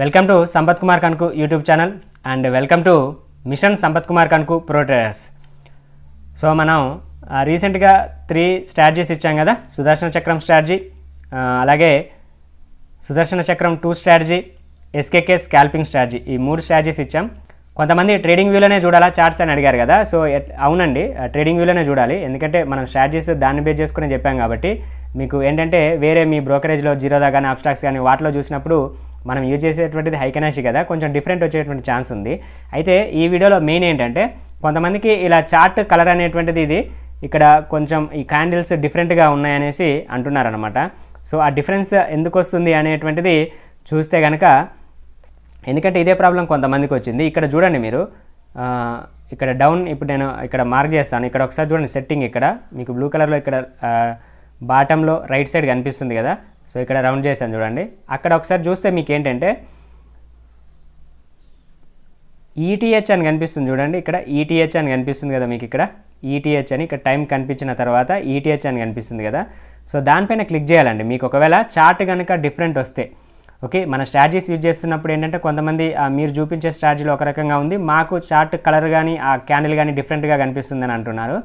Welcome to Sampath Kumar Kanuku YouTube channel and welcome to mission Sampath Kumar Kanuku pro traders. So మనం రీసెంట్గా 3 strategies ఇచ్చాం కదా, సుదర్శన చక్రం స్ట్రాటజీ, అలాగే సుదర్శన చక్రం 2 స్ట్రాటజీ, ఎస్కేకే స్కాల్పింగ్ స్ట్రాటజీ, ఈ 3 స్ట్రాటజీస్ ఇచ్చాం. కొంతమంది ట్రేడింగ్ వ్యూలోనే చూడాలా చార్ట్స్ అని అడిగారు కదా. సో అవునండి, ట్రేడింగ్ వ్యూలోనే చూడాలి, ఎందుకంటే మనం స్ట్రాటజీస్ దాన్ని బేస్ చేసుకుని చెప్పాం కాబట్టి మీకు ఏంటంటే వేరే మీ బ్రోకరేజ్లో జీరోదా కానీ అబ్స్ట్రాక్స్ కానీ వాటిలో చూసినప్పుడు మనం యూజ్ చేసేటువంటిది హైకెనాషి కదా, కొంచెం డిఫరెంట్ వచ్చేటువంటి ఛాన్స్ ఉంది. అయితే ఈ వీడియోలో మెయిన్ ఏంటంటే కొంతమందికి ఇలా చార్ట్ కలర్ అనేటువంటిది ఇది ఇక్కడ కొంచెం ఈ క్యాండిల్స్ డిఫరెంట్గా ఉన్నాయనేసి అంటున్నారనమాట. సో ఆ డిఫరెన్స్ ఎందుకు వస్తుంది అనేటువంటిది చూస్తే కనుక, ఎందుకంటే ఇదే ప్రాబ్లం కొంతమందికి వచ్చింది. ఇక్కడ చూడండి మీరు, ఇక్కడ డౌన్, ఇప్పుడు నేను ఇక్కడ మార్క్ చేస్తాను, ఇక్కడ ఒకసారి చూడండి సెట్టింగ్, ఇక్కడ మీకు బ్లూ కలర్లో ఇక్కడ బాటంలో రైట్ సైడ్ కనిపిస్తుంది కదా. సో ఇక్కడ రౌండ్ చేశాను చూడండి, అక్కడ ఒకసారి చూస్తే మీకు ఏంటంటే ఈటీహెచ్ అని కనిపిస్తుంది చూడండి, ఇక్కడ ఈటీహెచ్ అని కనిపిస్తుంది కదా మీకు, ఇక్కడ ఈటీహెచ్ అని ఇక్కడ టైం కనిపించిన తర్వాత ఈటీహెచ్ అని కనిపిస్తుంది కదా. సో దానిపైన క్లిక్ చేయాలండి. మీకు ఒకవేళ చార్ట్ కనుక డిఫరెంట్ వస్తే, ఓకే, మన స్ట్రాటజీస్ యూజ్ చేస్తున్నప్పుడు ఏంటంటే కొంతమంది మీరు చూపించే స్ట్రాటజీలో ఒక రకంగా ఉంది, మాకు చార్ట్ కలర్ కానీ ఆ క్యాండిల్ కానీ డిఫరెంట్గా కనిపిస్తుందని అంటున్నారు.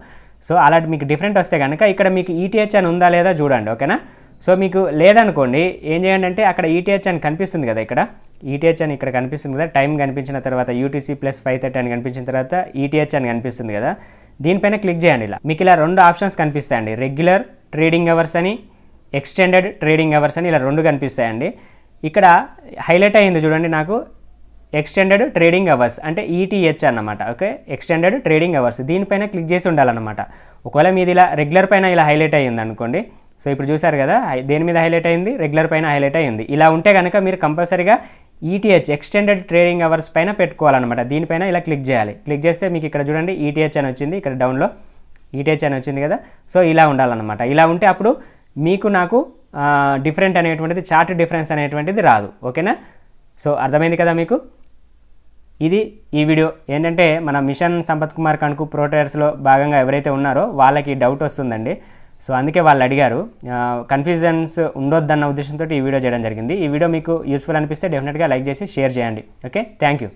సో అలాంటి మీకు డిఫరెంట్ వస్తే కనుక ఇక్కడ మీకు ఈటీహెచ్ అని ఉందా లేదా చూడండి, ఓకేనా. సో మీకు లేదనుకోండి ఏం చేయండి అంటే, అక్కడ ఈటీహెచ్ అని కనిపిస్తుంది కదా, ఇక్కడ ఈటీహెచ్ అని ఇక్కడ కనిపిస్తుంది కదా, టైం కనిపించిన తర్వాత యూటీసీ ప్లస్ 530 అని కనిపించిన తర్వాత ఈటీహెచ్ అని కనిపిస్తుంది కదా, దీనిపైన క్లిక్ చేయండి. ఇలా మీకు ఇలా 2 ఆప్షన్స్ కనిపిస్తాయండి, రెగ్యులర్ ట్రేడింగ్ అవర్స్ అని, ఎక్స్టెండెడ్ ట్రేడింగ్ అవర్స్ అని, ఇలా 2 కనిపిస్తాయండి. ఇక్కడ హైలైట్ అయ్యింది చూడండి నాకు, ఎక్స్టెండెడ్ ట్రేడింగ్ అవర్స్ అంటే ఈటీహెచ్ అన్నమాట. ఓకే, ఎక్స్టెండెడ్ ట్రేడింగ్ అవర్స్, దీనిపైన క్లిక్ చేసి ఉండాలన్నమాట. ఒకవేళ మీది ఇలా రెగ్యులర్ పైన ఇలా హైలైట్ అయ్యింది అనుకోండి, సో ఇప్పుడు చూసారు కదా దేని మీద హైలైట్ అయింది, రెగ్యులర్ పైన హైలైట్ అయ్యింది. ఇలా ఉంటే కనుక మీరు కంపల్సరీగా ఈటీహెచ్ ఎక్స్టెండెడ్ ట్రేడింగ్ అవర్స్ పైన పెట్టుకోవాలన్నమాట. దీనిపైన ఇలా క్లిక్ చేయాలి. క్లిక్ చేస్తే మీకు ఇక్కడ చూడండి ఈటీహెచ్ అని వచ్చింది, ఇక్కడ డౌన్లో ఈటీహెచ్ అని వచ్చింది కదా. సో ఇలా ఉండాలన్నమాట. ఇలా ఉంటే అప్పుడు మీకు నాకు డిఫరెంట్ అనేటువంటిది, చార్ట్ డిఫరెన్స్ అనేటువంటిది రాదు, ఓకేనా. సో అర్థమైంది కదా మీకు. ఇది ఈ వీడియో ఏంటంటే మన మిషన్ సంపత్ కుమార్ కనుకు ప్రో ట్రేడర్స్లో భాగంగా ఎవరైతే ఉన్నారో వాళ్ళకి డౌట్ వస్తుందండి. సో అందుకే వాళ్ళు అడిగారు, కన్ఫ్యూజన్స్ ఉండొద్దన్న ఉద్దేశంతో ఈ వీడియో చేయడం జరిగింది. ఈ వీడియో మీకు యూస్ఫుల్ అనిపిస్తే డెఫినెట్గా లైక్ చేసి షేర్ చేయండి. Okay, thank you.